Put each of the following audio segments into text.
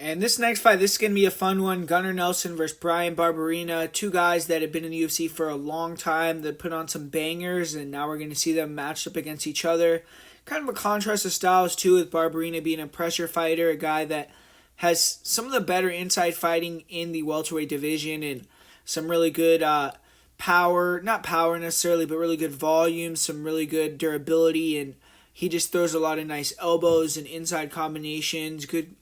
And this next fight, this is going to be a fun one. Gunnar Nelson versus Bryan Barberena. Two guys that have been in the UFC for a long time that put on some bangers, and now we're going to see them matched up against each other. Kind of a contrast of styles, too, with Barberena being a pressure fighter, a guy that has some of the better inside fighting in the welterweight division and some really good power, not power necessarily, but really good volume, some really good durability, and he just throws a lot of nice elbows and inside combinations, good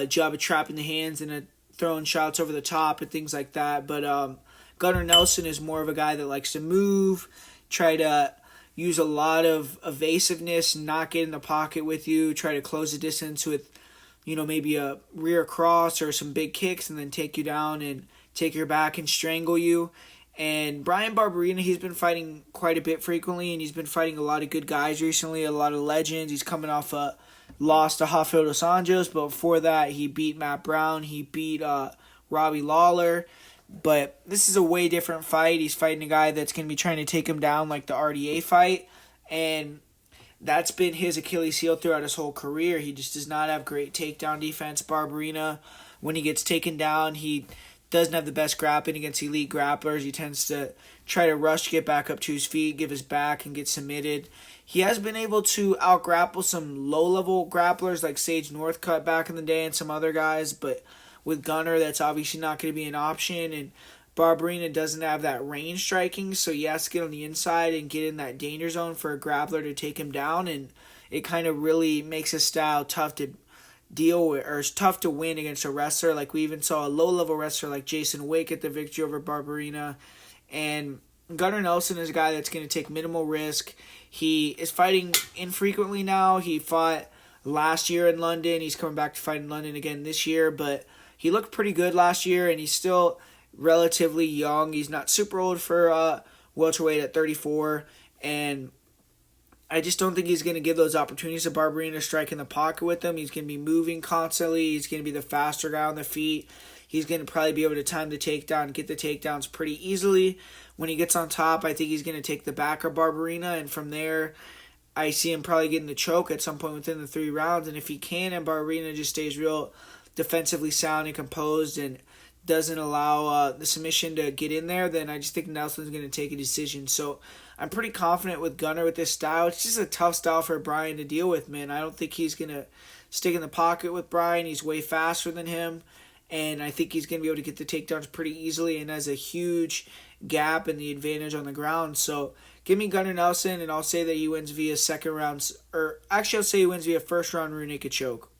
job of trapping the hands and throwing shots over the top and things like that. But Gunnar Nelson is more of a guy that likes to move, try to use a lot of evasiveness, not get in the pocket with you, try to close the distance with, maybe a rear cross or some big kicks and then take you down and take your back and strangle you. And Bryan Barberena, he's been fighting quite a bit frequently, and he's been fighting a lot of good guys recently, a lot of legends. He's coming off a loss to Rafael dos Anjos, but before that, he beat Matt Brown. He beat Robbie Lawler. But this is a way different fight. He's fighting a guy that's going to be trying to take him down like the RDA fight, and that's been his Achilles heel throughout his whole career. He just does not have great takedown defense. Barberena, when he gets taken down, he doesn't have the best grappling against elite grapplers. He tends to try to rush, get back up to his feet, give his back, and get submitted. He has been able to out-grapple some low-level grapplers like Sage Northcutt back in the day and some other guys, but with Gunnar, that's obviously not going to be an option, and Barberena doesn't have that range striking, so he has to get on the inside and get in that danger zone for a grappler to take him down, and it kind of really makes his style tough to deal with, or it's tough to win against a wrestler. Like we even saw a low-level wrestler like Jason Wick get the victory over Barberena, and Gunnar Nelson is a guy that's going to take minimal risk. He is fighting infrequently now. He fought last year in London. He's coming back to fight in London again this year, but he looked pretty good last year, and he's still relatively young. He's not super old for welterweight at 34, and I just don't think he's going to give those opportunities to Barberena to strike in the pocket with him. He's going to be moving constantly. He's going to be the faster guy on the feet. He's going to probably be able to time the takedown, get the takedowns pretty easily. When he gets on top, I think he's going to take the back of Barberena, and from there, I see him probably getting the choke at some point within the 3 rounds. And if he can, and Barberena just stays real defensively sound and composed and doesn't allow the submission to get in there, then I just think Nelson's going to take a decision. So I'm pretty confident with Gunnar with this style. It's just a tough style for Bryan to deal with, man. I don't think he's going to stick in the pocket with Bryan. He's way faster than him, and I think he's going to be able to get the takedowns pretty easily and has a huge gap and the advantage on the ground. So give me Gunnar Nelson, and I'll say that he wins via second rounds, or actually I'll say he wins via first round rear naked choke.